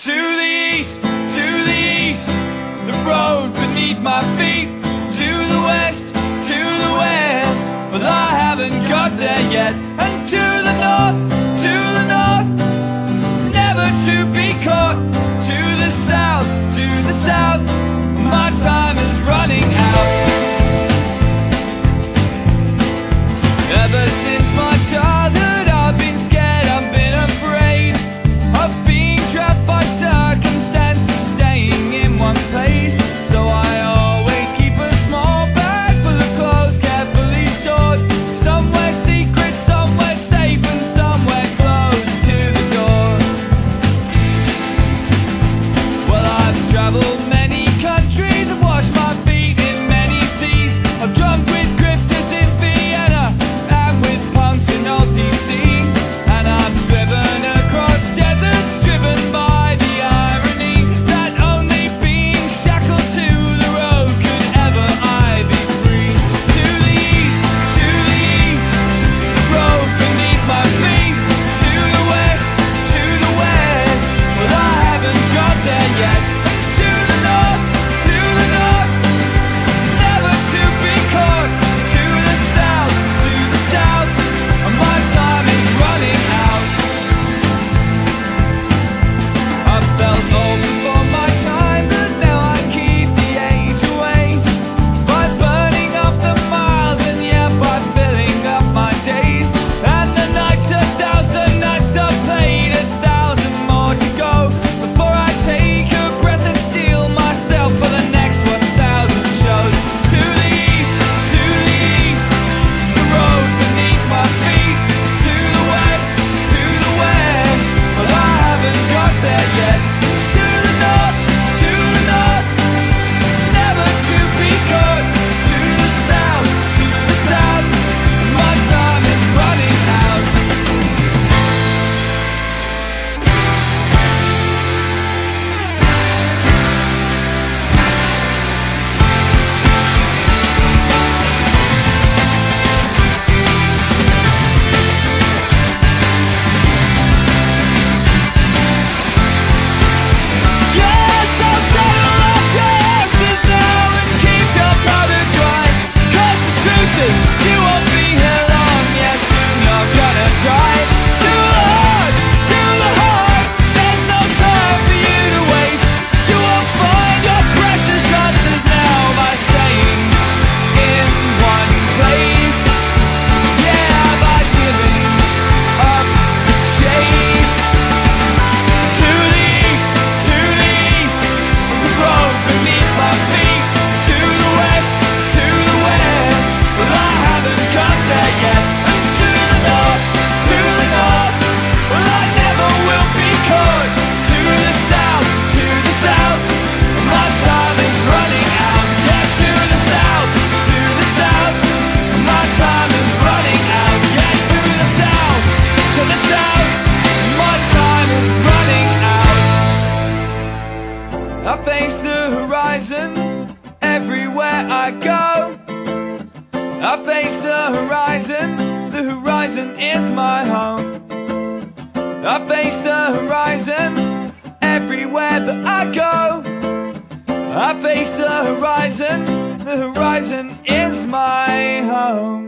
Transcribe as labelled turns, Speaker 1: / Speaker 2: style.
Speaker 1: To the east, the road beneath my feet. To the west, well I haven't got there yet. And to the north, never to be caught. To the south, my time is running out. Ever since my childhood I've been scared, I've been afraid of being trapped by circumstance and staying in one place. So I always keep a small bag full of clothes carefully stored, somewhere secret, somewhere safe, and somewhere close to the door. Well, I've traveled many countries, I've washed my feet in many seas, I've drunk with grifters in Vienna and with punks in old DC, and I've driven across deserts, driven by the irony that only being shackled to the road could ever I be free. To the east, the road beneath my feet. To the west, well I haven't got there yet. To the north, never to be caught. To the south, my time is running out. I felt old before my time, but now I keep the age away by burning up the miles and yeah, by filling up my days. And the nights, 1,000 nights I've played, 1,000 more to go before I take a breath and steel myself for the next 1,000 shows. To the east, the road beneath my feet. To the west, well I haven't got there yet. To the north, never to be caught. To the south, my time is running out. Yes, I'll saddle up your horses now and keep your powder dry. 'Cause the truth is, you won't be here long. Yeah, soon you're gonna die. To the heart, there's no time for you to waste. You will find your precious answers now by staying in one place. Yeah, by giving up the chase. To the east, the road beneath my feet. To the west, well I haven't got there yet. And to the north, well I never will be caught. To the south, my time is running out. Yeah, to the south, my time is running out. Yeah, to the south, my time is running out. I face the horizon everywhere I go. I face the horizon is my home. I face the horizon everywhere that I go. I face the horizon is my home.